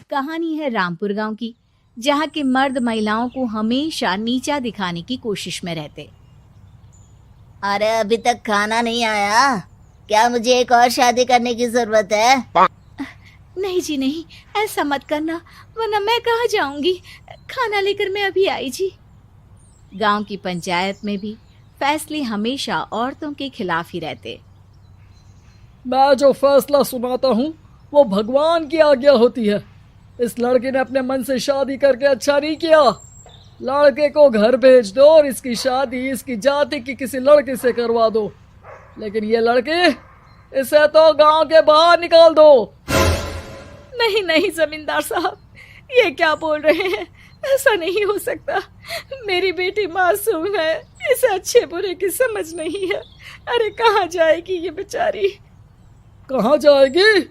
कहानी है रामपुर गांव की, जहां के मर्द महिलाओं को हमेशा नीचा दिखाने की कोशिश में रहते। अरे अभी तक खाना नहीं आया, क्या मुझे एक और शादी करने की जरूरत है? नहीं जी नहीं, ऐसा मत करना, वरना मैं कहाँ जाऊंगी। खाना लेकर मैं अभी आई जी। गांव की पंचायत में भी फैसले हमेशा औरतों के खिलाफ ही रहते। मैं जो फैसला सुनाता हूँ वो भगवान की आज्ञा होती है। इस लड़के ने अपने मन से शादी करके अच्छा नहीं किया। लड़के को घर भेज दो और इसकी शादी इसकी जाति की किसी लड़के से करवा दो, लेकिन ये लड़की, इसे तो गांव के बाहर निकाल दो। नहीं नहीं जमींदार साहब, ये क्या बोल रहे हैं? ऐसा नहीं हो सकता। मेरी बेटी मासूम है, इसे अच्छे बुरे की समझ नहीं है। अरे कहाँ जाएगी ये बेचारी? कहाँ जाएगी?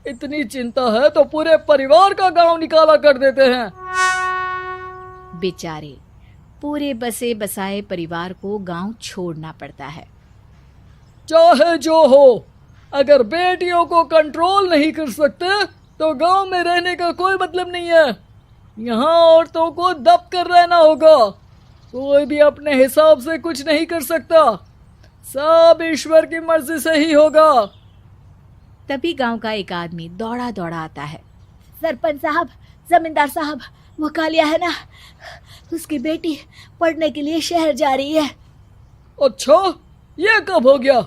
इतनी चिंता है तो पूरे परिवार का गांव निकाला कर देते हैं। बेचारे पूरे बसे बसाए परिवार को गांव छोड़ना पड़ता है। चाहे जो हो, अगर बेटियों को कंट्रोल नहीं कर सकते तो गांव में रहने का कोई मतलब नहीं है। यहाँ औरतों को दब कर रहना होगा। कोई भी अपने हिसाब से कुछ नहीं कर सकता, सब ईश्वर की मर्जी से ही होगा। तभी गांव का एक आदमी दौड़ा दौड़ा आता है। सरपंच साहब, जमींदार साहब, वो कालिया है ना, उसकी बेटी पढ़ने के लिए शहर जा रही है। अच्छा, ये कब हो गया?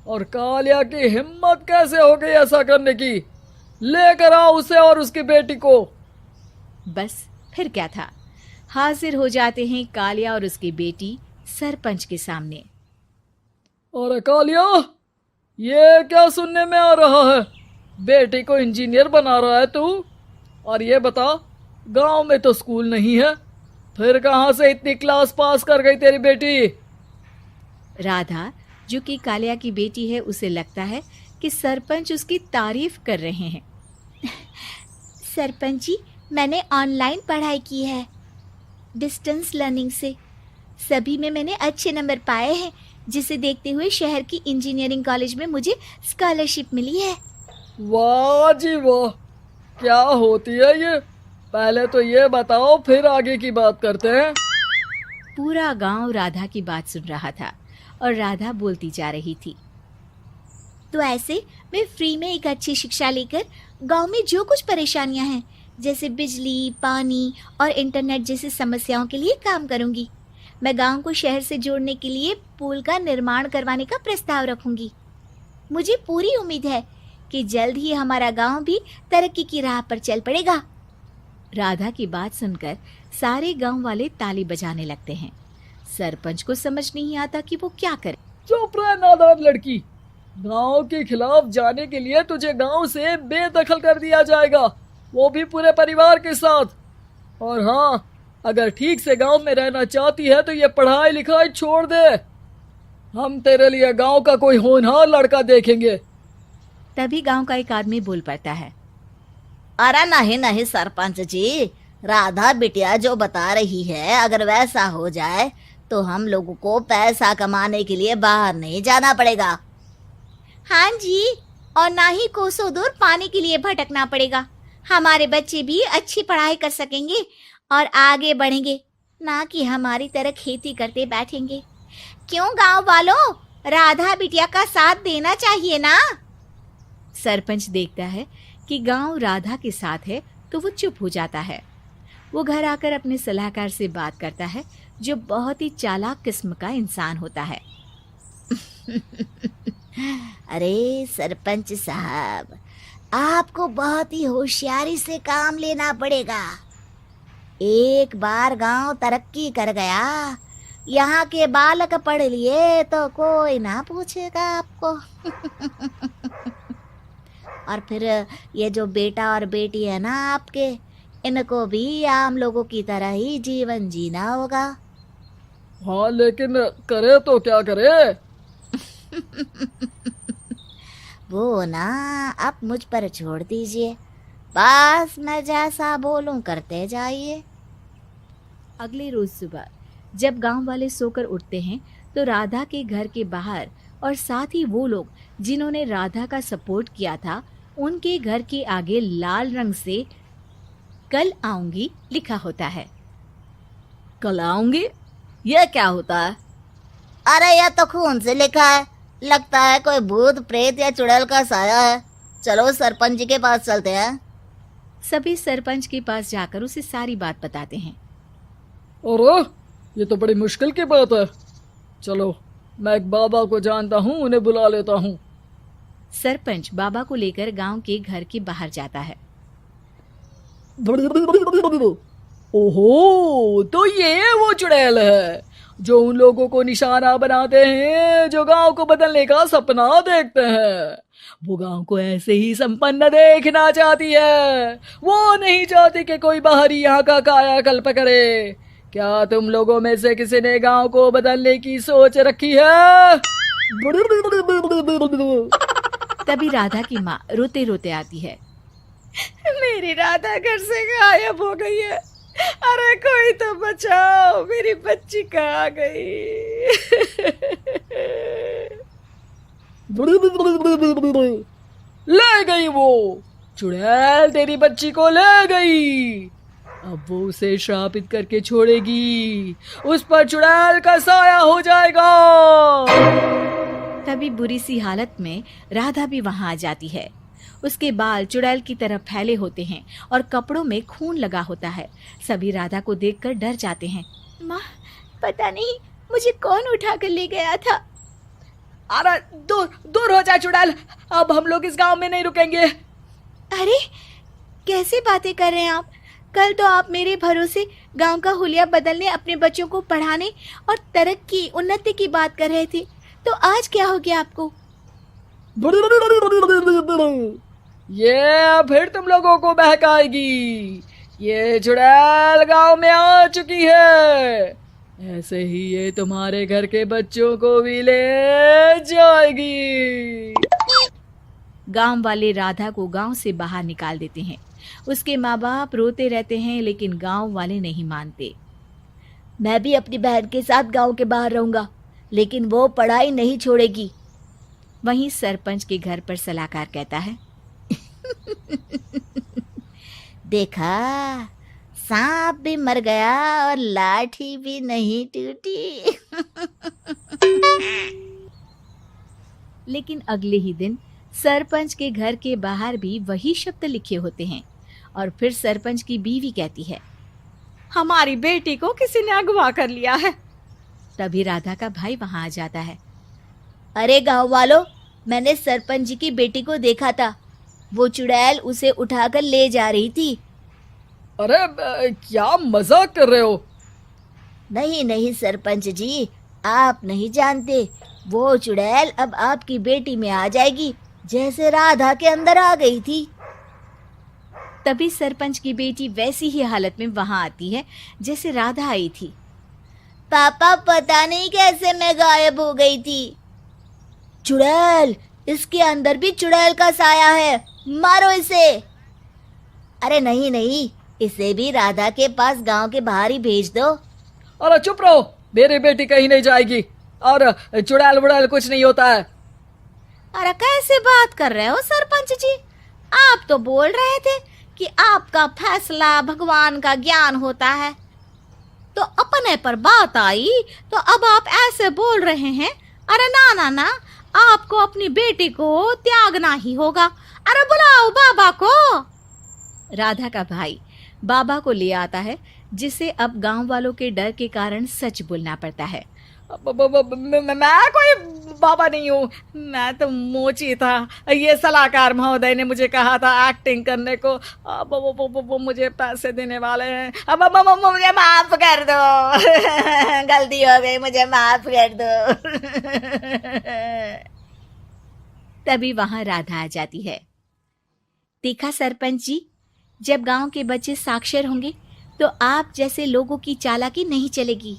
और कालिया की हिम्मत कैसे हो गई ऐसा करने की? लेकर आओ उसे और उसकी बेटी को। बस फिर क्या था, हाजिर हो जाते हैं कालिया और उसकी बेटी सरपंच के सामने। और कालिया, ये क्या सुनने में आ रहा है? बेटी को इंजीनियर बना रहा है तू? और ये बता, गांव में तो स्कूल नहीं है, फिर कहां से इतनी क्लास पास कर गई तेरी बेटी? राधा, जो कि कालिया की बेटी है, उसे लगता है कि सरपंच उसकी तारीफ कर रहे हैं। सरपंच जी, मैंने ऑनलाइन पढ़ाई की है, डिस्टेंस लर्निंग से। सभी में मैंने अच्छे नंबर पाए हैं, जिसे देखते हुए शहर की इंजीनियरिंग कॉलेज में मुझे स्कॉलरशिप मिली है। वाह जी वाह, क्या होती है ये? पहले तो ये बताओ, फिर आगे की बात करते हैं। पूरा गांव राधा की बात सुन रहा था और राधा बोलती जा रही थी। तो ऐसे मैं फ्री में एक अच्छी शिक्षा लेकर गांव में जो कुछ परेशानियां हैं, जैसे बिजली, पानी और इंटरनेट जैसी समस्याओं के लिए काम करूंगी। मैं गांव को शहर से जोड़ने के लिए पुल का निर्माण करवाने का प्रस्ताव रखूंगी। मुझे पूरी उम्मीद है कि जल्द ही हमारा गांव भी तरक्की की राह पर चल पड़ेगा। राधा की बात सुनकर सारे गांव वाले ताली बजाने लगते हैं। सरपंच को समझ नहीं आता कि वो क्या करे। चुप रह नादान लड़की, गांव के खिलाफ जाने के लिए तुझे गांव से बेदखल कर दिया जाएगा, वो भी पूरे परिवार के साथ। और हाँ, अगर ठीक से गांव में रहना चाहती है तो ये पढ़ाई लिखाई छोड़ दे। हम तेरे लिए गांव का कोई होनहार लड़का देखेंगे। तभी गांव का एक आदमी बोल पड़ता है। अरे नहीं नहीं सरपंच जी, राधा बिटिया जो बता रही है, अगर वैसा हो जाए तो हम लोगों को पैसा कमाने के लिए बाहर नहीं जाना पड़ेगा। हाँ जी, और ना ही कोसों दूर पानी के लिए भटकना पड़ेगा। हमारे बच्चे भी अच्छी पढ़ाई कर सकेंगे और आगे बढ़ेंगे, ना कि हमारी तरह खेती करते बैठेंगे। क्यों गांव वालों, राधा बिटिया का साथ देना चाहिए ना। सरपंच देखता है कि गांव राधा के साथ है तो वो चुप हो जाता है। वो घर आकर अपने सलाहकार से बात करता है, जो बहुत ही चालाक किस्म का इंसान होता है। अरे सरपंच साहब, आपको बहुत ही होशियारी से काम लेना पड़ेगा। एक बार गांव तरक्की कर गया, यहाँ के बालक पढ़ लिए तो कोई ना पूछेगा आपको। और फिर ये जो बेटा और बेटी है ना आपके, इनको भी आम लोगों की तरह ही जीवन जीना होगा। हाँ, लेकिन करे तो क्या करे? वो ना आप मुझ पर छोड़ दीजिए, बस मैं जैसा बोलूं करते जाइए। अगले रोज सुबह जब गांव वाले सोकर उठते हैं तो राधा के घर के बाहर और साथ ही वो लोग जिन्होंने राधा का सपोर्ट किया था, उनके घर के आगे लाल रंग से कल आऊंगी लिखा होता है। कल आऊंगी, यह क्या होता है? अरे यह तो खून से लिखा है, लगता है कोई भूत प्रेत या चुड़ैल का साया है। चलो सरपंच जी के पास चलते हैं। सभी सरपंच के पास जाकर उसे सारी बात बताते हैं। अरे ये तो बड़ी मुश्किल की बात है। चलो मैं एक बाबा को जानता हूँ, उन्हें बुला लेता हूँ। सरपंच बाबा को लेकर गांव के घर के बाहर जाता है। ओहो, तो ये वो चुड़ैल है जो उन लोगों को निशाना बनाते हैं जो गांव को बदलने का सपना देखते हैं। वो गांव को ऐसे ही संपन्न देखना चाहती है। वो नहीं चाहती कि कोई बाहरी यहाँ का कायाकल्प करे। क्या तुम लोगों में से किसी ने गांव को बदलने की सोच रखी है? तभी राधा की माँ रोते रोते आती है। मेरी राधा घर से गायब हो गई है। अरे कोई तो बचाओ, मेरी बच्ची कहाँ गई? ले गई वो चुड़ैल, तेरी बच्ची को ले गई। अब वो उसे श्रापित करके छोड़ेगी, उस पर चुड़ैल का साया हो जाएगा। तभी बुरी सी हालत में राधा भी वहां आ जाती है। उसके बाल चुड़ैल की तरह फैले होते हैं और कपड़ों में खून लगा होता है। सभी राधा को देखकर डर जाते हैं। माँ, पता नहीं मुझे कौन उठा कर ले गया था। अरे दूर दूर हो जा चुड़ैल, अब हम लोग इस गांव में नहीं रुकेंगे। अरे कैसी बातें कर रहे हैं आप? कल तो आप मेरे भरोसे गांव का हुलिया बदलने, अपने बच्चों को पढ़ाने और तरक्की उन्नति की बात कर रहे थे, तो आज क्या हो गया आपको? ये फिर तुम लोगों को बहकाएगी। ये चुड़ैल गांव में आ चुकी है, ऐसे ही ये तुम्हारे घर के बच्चों को भी ले जाएगी। गांव वाले राधा को गांव से बाहर निकाल देते हैं। उसके माँ बाप रोते रहते हैं, लेकिन गांव वाले नहीं मानते। मैं भी अपनी बहन के साथ गांव के बाहर रहूंगा, लेकिन वो पढ़ाई नहीं छोड़ेगी। वहीं सरपंच के घर पर सलाहकार कहता है। देखा, सांप भी मर गया और लाठी भी नहीं टूटी। लेकिन अगले ही दिन सरपंच के घर के बाहर भी वही शब्द लिखे होते हैं और फिर सरपंच की बीवी कहती है, हमारी बेटी को किसी ने अगवा कर लिया है। तभी राधा का भाई वहां आ जाता है। अरे गांव वालों, मैंने सरपंच जी की बेटी को देखा था। वो चुड़ैल उसे उठाकर ले जा रही थी। अरे क्या मजाक कर रहे हो? नहीं नहीं सरपंच जी, आप नहीं जानते। वो चुड़ैल अब आपकी बेटी में आ जाएगी, जैसे राधा के अंदर आ गई थी। तभी सरपंच की बेटी वैसी ही हालत में वहां आती है जैसे राधा आई थी। पापा, पता नहीं कैसे मैं गायब हो गई थी। चुड़ैल, इसके अंदर भी चुड़ैल का साया है, मारो इसे। अरे नहीं नहीं, इसे भी राधा के पास गांव के बाहर ही भेज दो। अरे चुप रहो, मेरी बेटी कहीं नहीं जाएगी और चुड़ैल वुड़ैल कुछ नहीं होता है। अरे कैसे बात कर रहे हो सरपंच जी? आप तो बोल रहे थे कि आपका फैसला भगवान का ज्ञान होता है, तो अपने पर बात आई तो अब आप ऐसे बोल रहे हैं। अरे ना ना ना, आपको अपनी बेटी को त्यागना ही होगा। अरे बुलाओ बाबा को। राधा का भाई बाबा को ले आता है, जिसे अब गांव वालों के डर के कारण सच बोलना पड़ता है। मैं कोई बाबा नहीं हूँ, मैं तो मोची था। ये सलाहकार महोदय ने मुझे कहा था एक्टिंग करने को। अब वो मुझे पैसे देने वाले हैं। अब मुझे माफ कर दो। गलती हो गई, मुझे माफ कर दो। तभी वहां राधा आ जाती है। देखा सरपंच जी, जब गांव के बच्चे साक्षर होंगे तो आप जैसे लोगों की चालाकी नहीं चलेगी।